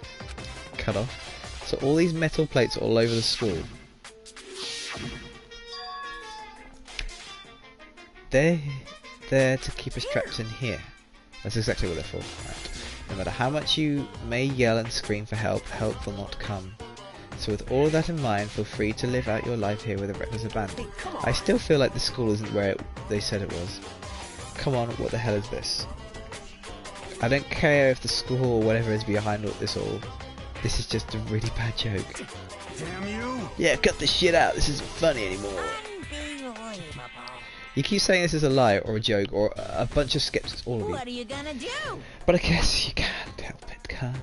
Cut off. So all these metal plates all over the school. They're there to keep us trapped in here. That's exactly what they're for. Right. No matter how much you may yell and scream for help, help will not come. So with all that in mind, feel free to live out your life here with a reckless abandon. I still feel like the school isn't where they said it was. Come on, what the hell is this? I don't care if the school or whatever is behind this all. This is just a really bad joke. Damn you! Yeah, cut this shit out. This isn't funny anymore. Unbelievable. You keep saying this is a lie or a joke or a bunch of skeptics, all of you. What are you gonna do? But I guess you can't help it, can't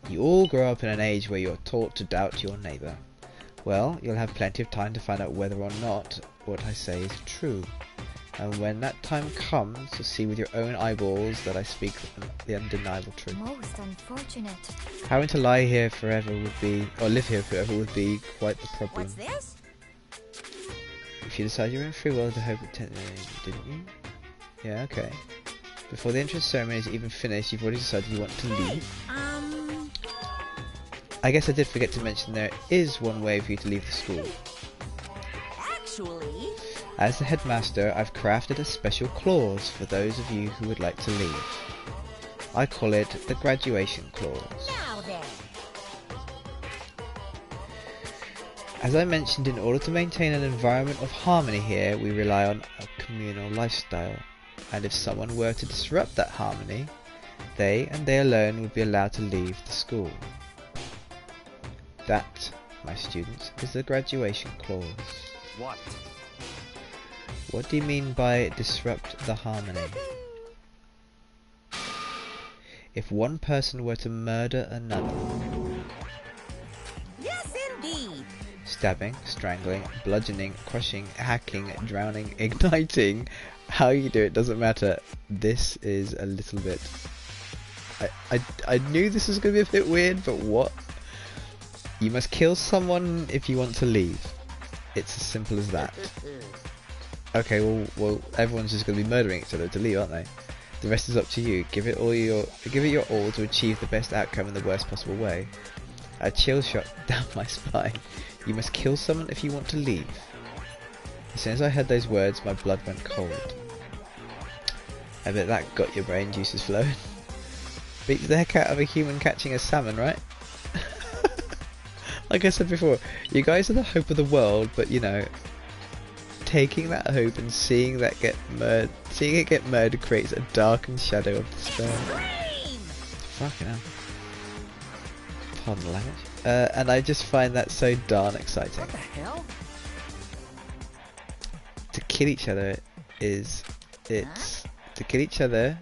you? All grow up in an age where you're taught to doubt your neighbour. Well, you'll have plenty of time to find out whether or not what I say is true. And when that time comes, you'll see with your own eyeballs that I speak the undeniable truth. Most unfortunate. Having to lie here forever would be, or live here forever would be quite the problem. What's this? If you decide you're in free will to hope it didn't you? Yeah, okay. Before the entrance ceremony is even finished, you've already decided you want to leave. I guess I did forget to mention there is one way for you to leave the school. Actually... As the headmaster, I've crafted a special clause for those of you who would like to leave. I call it the graduation clause. Now then. As I mentioned, in order to maintain an environment of harmony here, we rely on a communal lifestyle. And if someone were to disrupt that harmony, they and they alone would be allowed to leave the school. That, my students, is the graduation clause. What? What do you mean by disrupt the harmony? If one person were to murder another, Yes, indeed. stabbing, strangling, bludgeoning, crushing, hacking, drowning, igniting, how you do it doesn't matter. This is a little bit... I knew this was going to be a bit weird, but what? You must kill someone if you want to leave. It's as simple as that. Okay, well, everyone's just going to be murdering each other to leave, aren't they? The rest is up to you. Give it your all to achieve the best outcome in the worst possible way. A chill shot down my spine. You must kill someone if you want to leave. As soon as I heard those words, my blood went cold. I bet that got your brain juices flowing. Beats the heck out of a human catching a salmon, right? Like I said before, you guys are the hope of the world, but you know, taking that hope and seeing it get murdered creates a darkened shadow of despair. Fucking hell. Pardon the language. And I just find that so darn exciting. What the hell? To kill each other is... To kill each other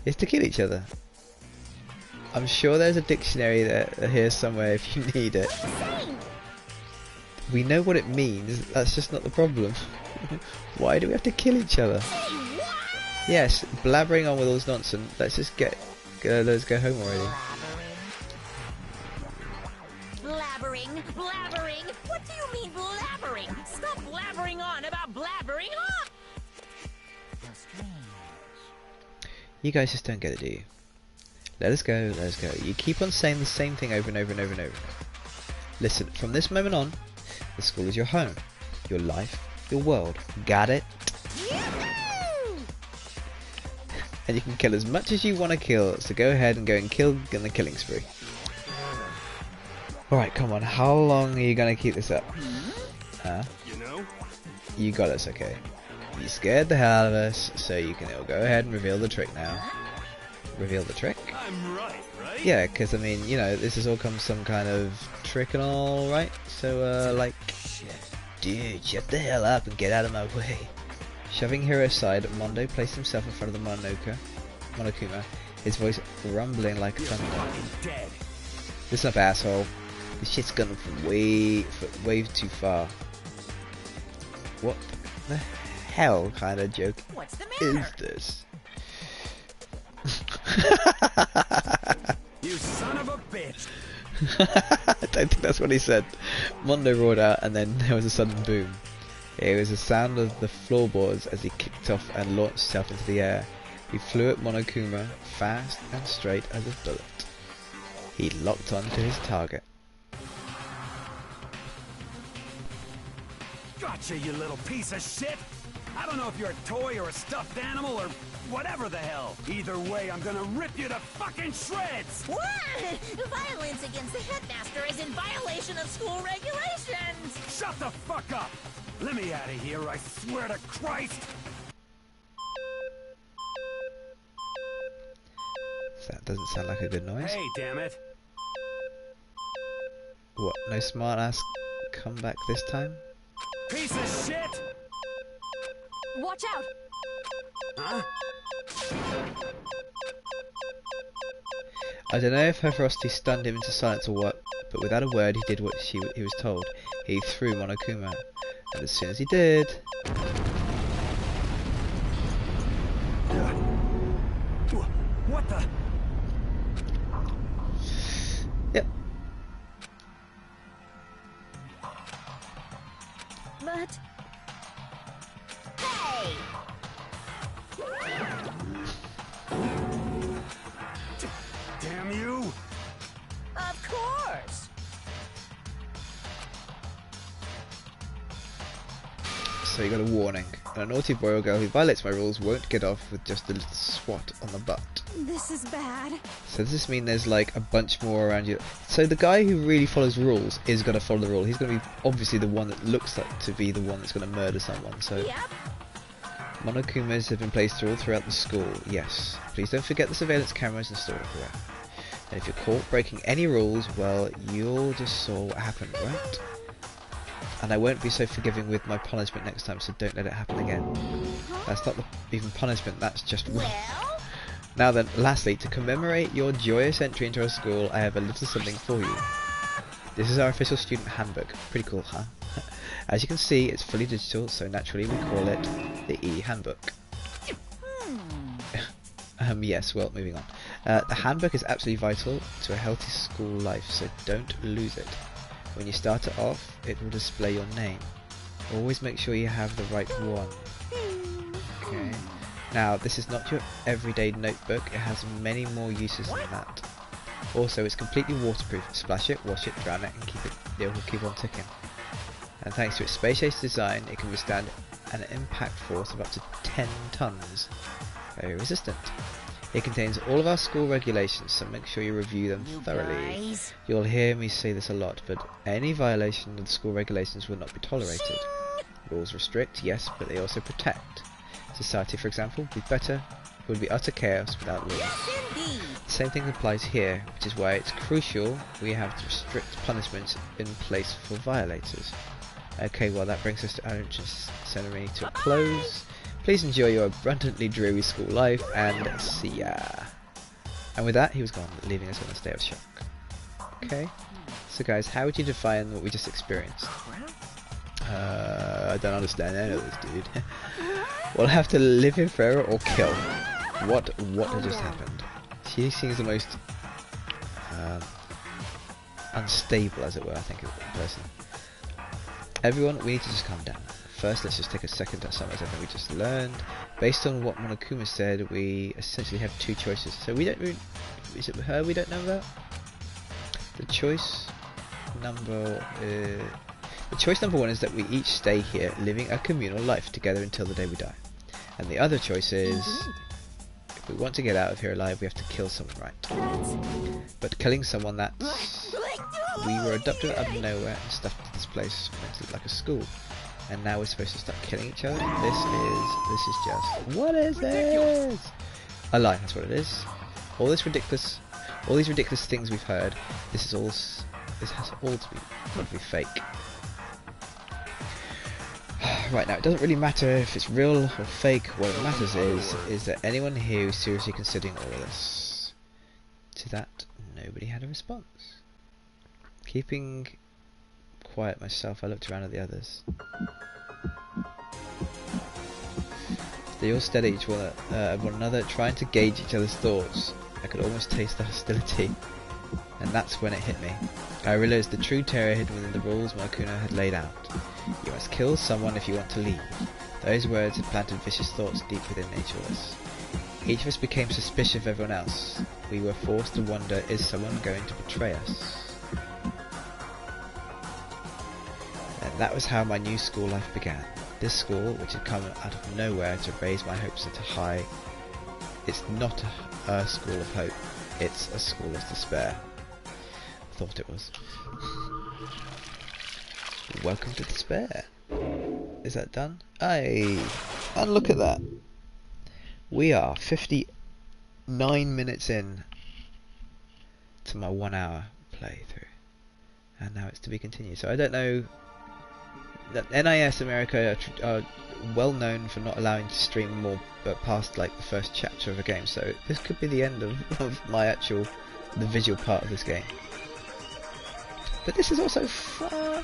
is to kill each other. I'm sure there's a dictionary there here somewhere if you need it. We know what it means, that's just not the problem. Why do we have to kill each other? Yes, blabbering on with all this nonsense. Let's just let's go home already. Blabbering, blabbering. What do you mean blabbering? Stop blabbering on about blabbering on. How strange. You guys just don't get it, do you? Let us go, let us go. You keep on saying the same thing over and over and over and over. Listen, from this moment on, the school is your home, your life, your world. Got it? And you can kill as much as you want to kill, so go ahead and go and kill in the killing spree. Alright, come on, how long are you going to keep this up? Huh? You know? You got us, okay. You scared the hell out of us, so you can go ahead and reveal the trick now. Reveal the trick? I'm right? Yeah, because I mean, you know, this has all come some kind of trick and all, right? So, like, dude, shut the hell up and get out of my way. Shoving Hiro aside, Mondo placed himself in front of the Monokuma, his voice rumbling like thunder. Dead. Listen up, asshole. This shit's gone way too far. What the hell kind of joke is this? You son of a bitch! I don't think that's what he said. Mondo roared out, and then there was a sudden boom. It was the sound of the floorboards as he kicked off and launched himself into the air. He flew at Monokuma, fast and straight as a bullet. He locked on to his target. Gotcha, you little piece of shit! I don't know if you're a toy or a stuffed animal or whatever the hell. Either way, I'm gonna rip you to fucking shreds! What? Violence against the headmaster is in violation of school regulations! Shut the fuck up! Let me out of here, I swear to Christ! That doesn't sound like a good noise. Hey, damn it! What, no smart ass comeback this time? Piece of shit! Watch out! Huh? I don't know if her ferocity stunned him into silence or what, but without a word he did what he was told. He threw Monokuma, and as soon as he did... What the? Yep. But Hey! Damn you! Of course! So you got a warning. And a naughty boy or girl who violates my rules won't get off with just a little swat on the butt. This is bad. So does this mean there's like a bunch more around you? So the guy who really follows rules is going to follow the rule. He's going to be obviously the one that looks like to be the one that's going to murder someone. So Yep. Monokumas have been placed all throughout the school. Yes. Please don't forget the surveillance cameras installed everywhere. And if you're caught breaking any rules, well, you'll just saw what happened, right? And I won't be so forgiving with my punishment next time, so don't let it happen again. That's not even punishment, that's just wrong. Well, Now then, lastly, to commemorate your joyous entry into our school, I have a little something for you. This is our official student handbook. Pretty cool, huh? As you can see, it's fully digital, so naturally we call it the e-handbook. Yes, well, moving on. The handbook is absolutely vital to a healthy school life, so don't lose it. When you start it off, it will display your name. Always make sure you have the right one. Okay. Now, this is not your everyday notebook, it has many more uses than that. Also, it's completely waterproof. Splash it, wash it, drown it, and it will keep on ticking. And thanks to its space-age design, it can withstand an impact force of up to 10 tons. Very resistant. It contains all of our school regulations, so make sure you review them thoroughly. guys. You'll hear me say this a lot, but any violation of the school regulations will not be tolerated. Rules restrict, yes, but they also protect. Society, for example, would be utter chaos without laws. Indeed. The same thing applies here, which is why it's crucial we have strict punishments in place for violators. Okay, well that brings us to our entrance ceremony to a close. Please enjoy your abundantly dreary school life, and see ya. And with that, he was gone, leaving us in a state of shock. Okay, so guys, how would you define what we just experienced? I don't understand any of this, dude. We'll have to live here forever or kill. What has just happened? She seems the most unstable, as it were, I think, in person. Everyone, we need to just calm down. First, let's just take a second to summarize everything we just learned. Based on what Monokuma said, we essentially have two choices. So we don't really... Is it her we don't know about? The choice number one is that we each stay here, living a communal life together until the day we die. And the other choice is, if we want to get out of here alive, we have to kill someone, right? But killing someone, that's... We were adopted out of nowhere and stuffed into this place, meant to look like a school. And now we're supposed to start killing each other? This is just... What is this? A lie, that's what it is. All these ridiculous things we've heard, this has all to be fake. Right, now it doesn't really matter if it's real or fake. What it matters is that anyone here who's seriously considering all of this. To that, nobody had a response. Keeping quiet myself, I looked around at the others. They all stared at each one another, trying to gauge each other's thoughts. I could almost taste the hostility. And that's when it hit me. I realised the true terror hidden within the rules Monokuma had laid out. You must kill someone if you want to leave. Those words had planted vicious thoughts deep within each of us. Each of us became suspicious of everyone else. We were forced to wonder, is someone going to betray us? And that was how my new school life began. This school, which had come out of nowhere to raise my hopes into high, it's not a school of hope, it's a school of despair. I thought it was. Welcome to despair. Is that done? Aye. And look at that. We are 59 minutes in to my 1 hour playthrough. And now it's to be continued. So I don't know. That NIS America are well known for not allowing to stream more but past like the first chapter of a game. So this could be the end of my the visual part of this game. But this is also fun.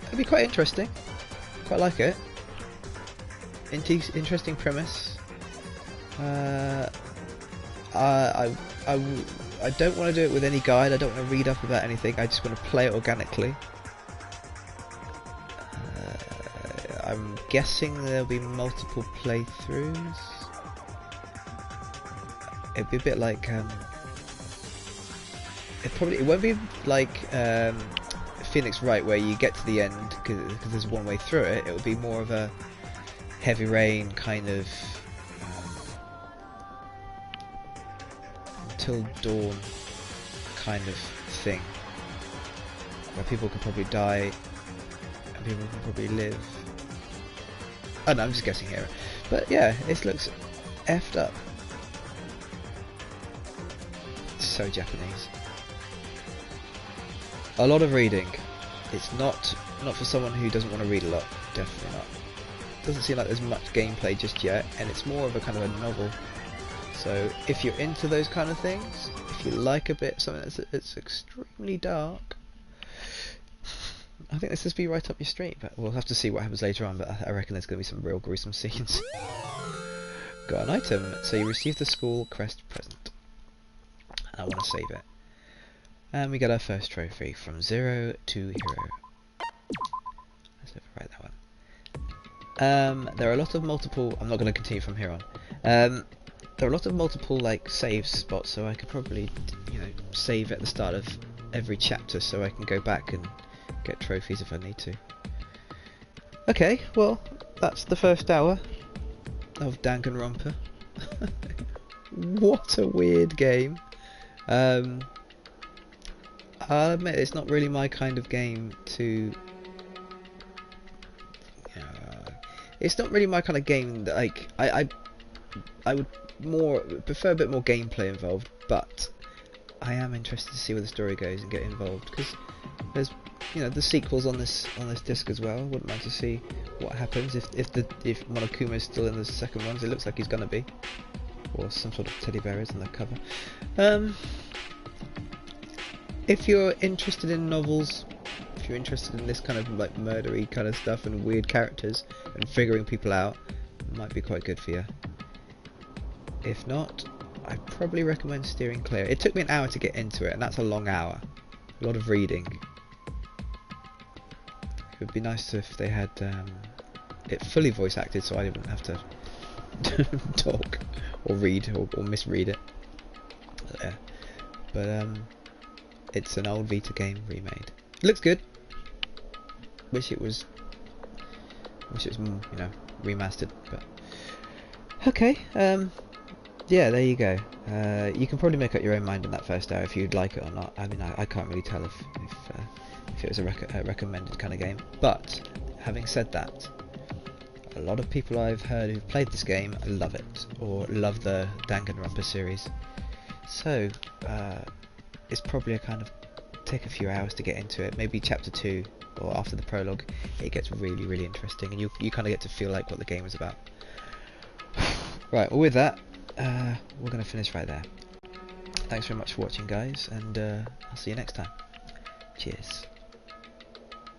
It'd be quite interesting. Quite like it. Interesting premise. I don't want to do it with any guide. I don't want to read up about anything. I just want to play it organically. I'm guessing there'll be multiple playthroughs. It'd be a bit like it won't be like Phoenix Wright where you get to the end because there's one way through it. It would be more of a Heavy Rain kind of Until Dawn kind of thing, where people could probably die and people could probably live. Oh no, I'm just guessing here. But yeah, this looks effed up. It's so Japanese. A lot of reading. It's not for someone who doesn't want to read a lot. Definitely not. Doesn't seem like there's much gameplay just yet, and it's more of a kind of a novel. So if you're into those kind of things, if you like a bit something that's extremely dark, I think this will be right up your street. But we'll have to see what happens later on. But I reckon there's going to be some real gruesome scenes. Got an item. So you received the school crest present. I want to save it. And we got our first trophy from 0 to hero. Let's overwrite that one. There are a lot of multiple. I'm not going to continue from here on. There are a lot of multiple like save spots, so I could probably, save at the start of every chapter, so I can go back and get trophies if I need to. Okay, well, that's the first hour of Danganronpa. What a weird game. I'll admit it's not really my kind of game to. It's not really my kind of game that I would prefer a bit more gameplay involved, but I am interested to see where the story goes and get involved because there's the sequels on this disc as well. I wouldn't mind to see what happens if Monokuma is still in the second ones. It looks like he's gonna be, or some sort of teddy bear is on the cover. If you're interested in novels, if you're interested in this kind of like murdery kind of stuff and weird characters and figuring people out, it might be quite good for you. If not, I'd probably recommend steering clear. It took me an hour to get into it, and that's a long hour. A lot of reading. It would be nice if they had it fully voice acted, so I didn't have to talk or read or misread it. Yeah. But it's an old Vita game remade. It looks good. Wish it was remastered, but okay. Yeah, there you go. You can probably make up your own mind on that first hour if you'd like it or not. I mean, I can't really tell if it was a recommended kind of game. But having said that, a lot of people I've heard who've played this game love it, or love the Danganronpa series. So it's probably a kind of take a few hours to get into it. Maybe chapter 2 or after the prologue, it gets really, really interesting, and you kind of get to feel like what the game is about. Right. Well, with that. We're going to finish right there. Thanks very much for watching, guys, and I'll see you next time. Cheers.